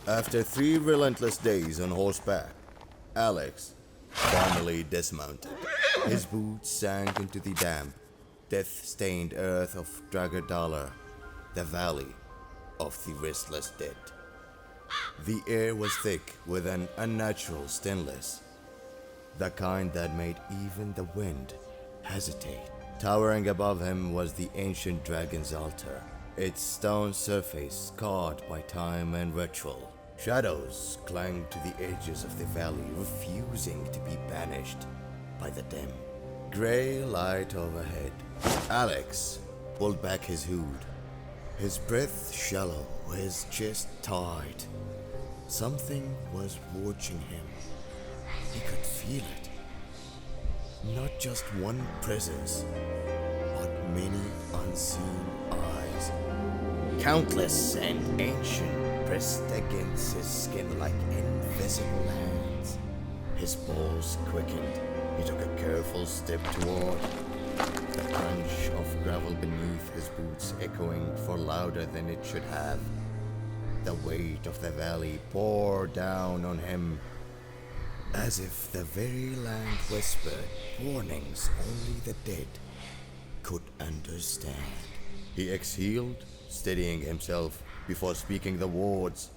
After 3 relentless days on horseback, Alex finally dismounted. His boots sank into the damp, death-stained earth of Hörgrmóðr, the valley of the Restless Dead. The air was thick with an unnatural stillness, the kind that made even the wind hesitate. Towering above him was the ancient dragon's altar, its stone surface scarred by time and ritual. Shadows clung to the edges of the valley, refusing to be banished by the dim, gray light overhead. Alex pulled back his hood, his breath shallow, his chest tight. Something was watching him. He could feel it. Not just one presence, but many unseen eyes. Countless and ancient, pressed against his skin like invisible hands. His pulse quickened. He took a careful step toward, the crunch of gravel beneath his boots echoing for louder than it should have. The weight of the valley poured down on him, as if the very land whispered warnings only the dead could understand. He exhaled, steadying himself before speaking the words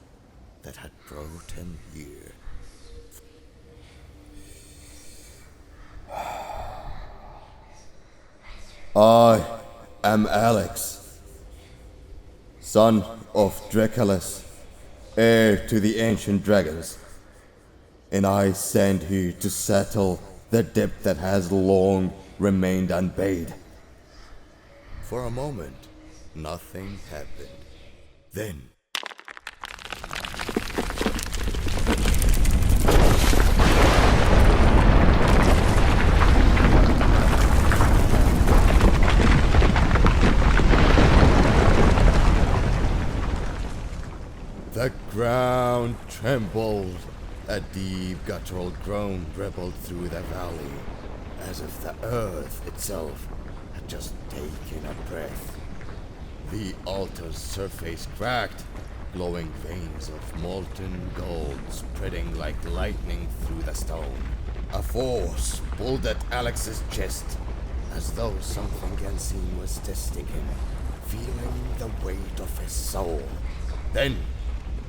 that had brought him here. I am Alex, son of Draculus, heir to the ancient dragons, and I stand here to settle the debt that has long remained unpaid. For a moment, nothing happened. Then, the ground trembled. A deep guttural groan rippled through the valley, as if the earth itself had just taken a breath. The altar's surface cracked, glowing veins of molten gold spreading like lightning through the stone. A force pulled at Alex's chest, as though something unseen was testing him, feeling the weight of his soul. Then,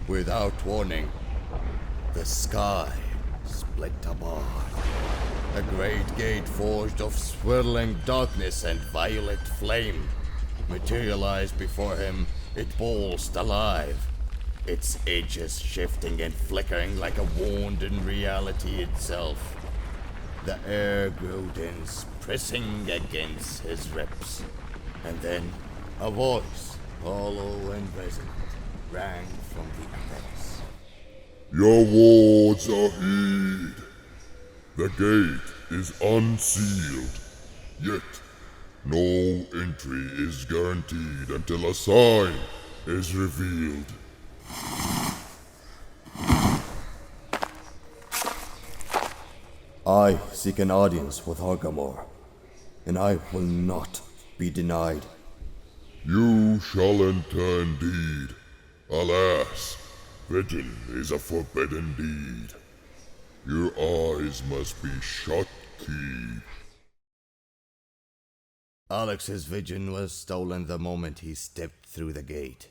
without warning, the sky split apart. A great gate forged of swirling darkness and violet flame materialized before him. It pulsed alive, its edges shifting and flickering like a wound in reality itself. The air grew dense, pressing against his ribs. And then a voice, hollow and resonant, rang from the abyss. Your words are heed. The gate is unsealed, yet no entry is guaranteed until a sign is revealed. I seek an audience with Hõrgrmóðr, and I will not be denied. You shall enter indeed. Alas, vision is a forbidden deed. Your eyes must be shut key. Alex's vision was stolen the moment he stepped through the gate.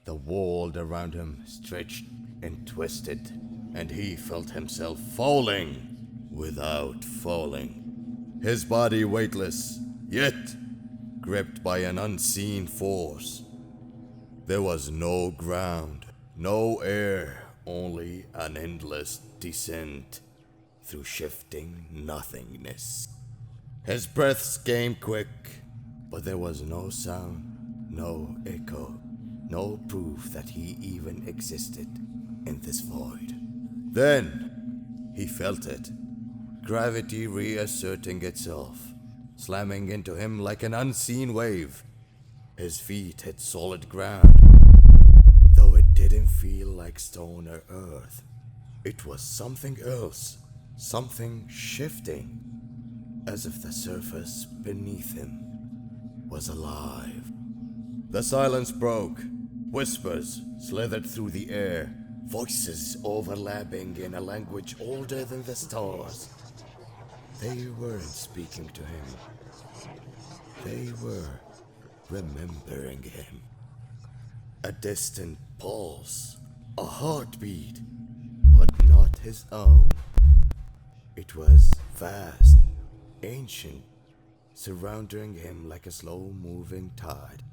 The world around him stretched and twisted, and he felt himself falling without falling. His body weightless, yet gripped by an unseen force. There was no ground, no air, only an endless descent through shifting nothingness. His breaths came quick, but there was no sound, no echo, no proof that he even existed in this void. Then he felt it, gravity reasserting itself, slamming into him like an unseen wave. His feet hit solid ground, though it didn't feel like stone or earth. It was something else, something shifting, as if the surface beneath him was alive. The silence broke. Whispers slithered through the air, voices overlapping in a language older than the stars. They weren't speaking to him. They were remembering him. A distant pulse, a heartbeat, but not his own. It was vast, ancient, surrounding him like a slow-moving tide.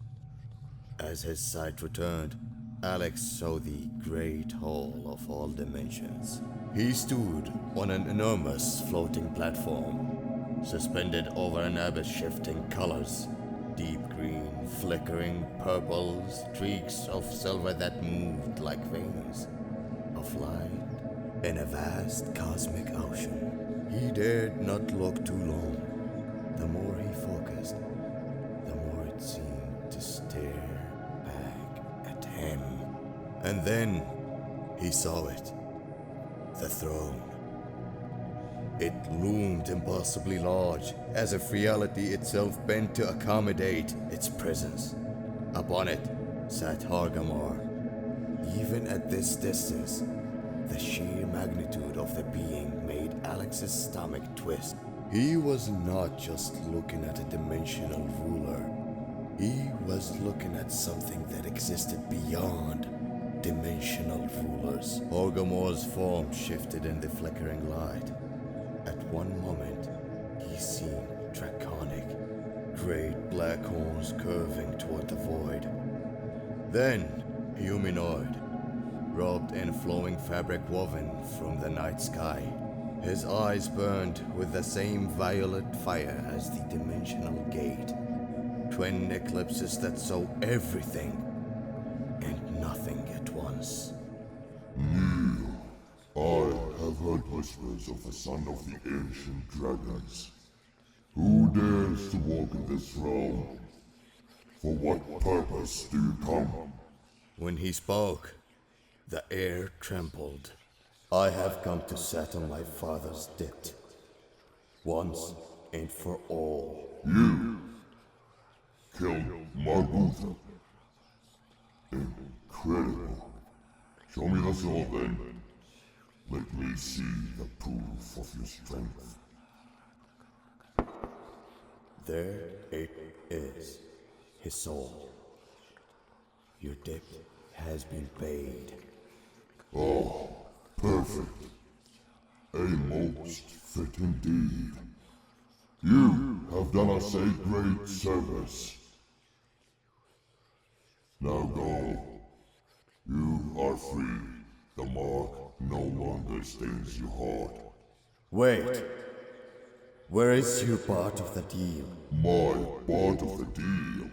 As his sight returned, Alex saw the great hall of all dimensions. He stood on an enormous floating platform, suspended over an abyss shifting colors. Deep green, flickering purple, streaks of silver that moved like veins of light in a vast cosmic ocean. He dared not look too long. The more he focused, the more it seemed to stare back at him. And then he saw it. The throne. It loomed impossibly large, as if reality itself bent to accommodate its presence. Upon it sat Hörgrmóðr. Even at this distance, the sheer magnitude of the being made Alex's stomach twist. He was not just looking at a dimensional ruler. He was looking at something that existed beyond dimensional rulers. Hörgrmóðr's form shifted in the flickering light. At one moment, he seemed draconic, great black horns curving toward the void. Then, humanoid, robed in flowing fabric woven from the night sky. His eyes burned with the same violet fire as the dimensional gate. Twin eclipses that saw everything and nothing at once. I have heard whispers of the son of the ancient dragons. Who dares to walk in this realm? For what purpose do you come? When he spoke, the air trembled. I have come to settle my father's debt. Once and for all. You killed Margotha. Incredible. Show me the sword then. Let me see the proof of your strength. There it is, his soul. Your debt has been paid. Oh, perfect. A most fit indeed. You have done us a great service. Now go. You are free. The mark no longer stains your heart. Wait. Where is your part of the deal? My part of the deal.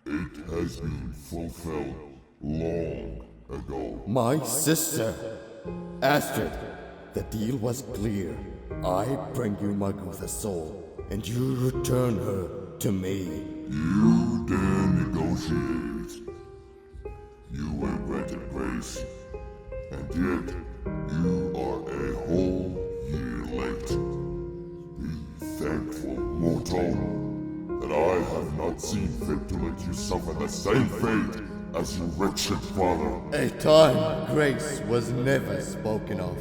It has been fulfilled long ago. My sister, Astrid. The deal was clear. I bring you Margotha's soul, and you return her to me. You dare negotiate. You were granted grace, and yet you are a whole year late. Be thankful, mortal, that I have not seen fit to let you suffer the same fate as your wretched father. A time grace was never spoken of.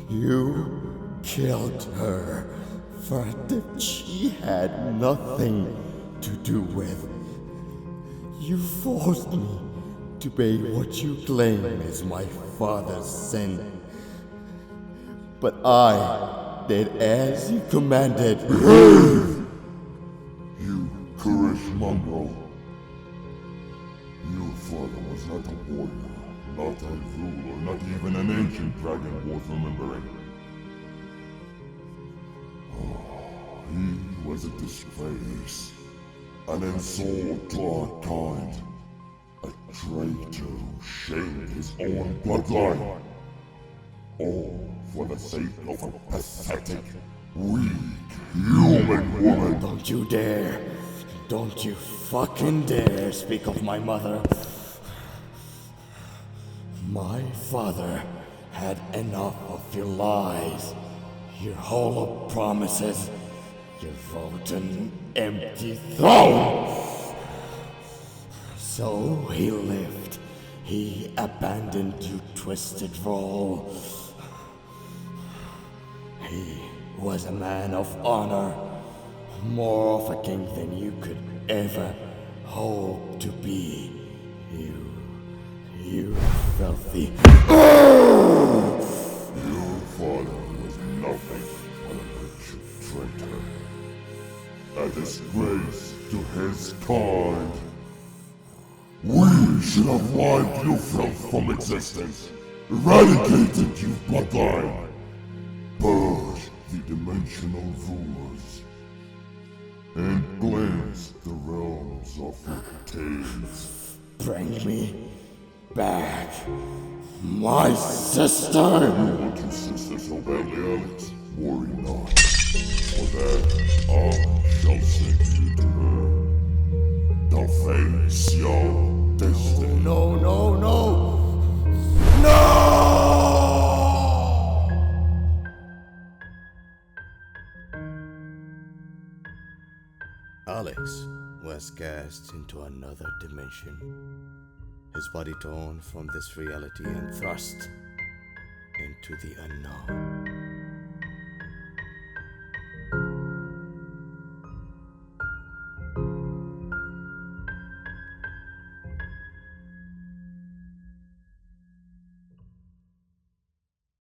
You killed her for a debt she had nothing to do with. You forced me to pay what you claim is my father's sin. But I did as you commanded. You courage mongrel. Your father was not a warrior, not a ruler, not even an ancient dragon worth remembering. Oh, he was a disgrace, an insult to our kind, a traitor who shamed his own bloodline. All for the sake of a pathetic, weak, human woman. Don't you dare. Don't you fucking dare speak of my mother. My father had enough of your lies, your hollow promises, your rotten, empty throne. So he lived. He abandoned you, twisted fool. He was a man of honor, more of a king than you could ever hope to be. You filthy. Your father was nothing but a wretched traitor. A disgrace to his kind. We should have wiped your filth from existence, eradicated your bloodline, purged the dimensional rulers, and cleansed the realms of your tales. Bring me back my sister! You want your sister so badly, Alex? Worry not. For that, I shall send you to her. To face your destiny. No! Alex was cast into another dimension, his body torn from this reality and thrust into the unknown.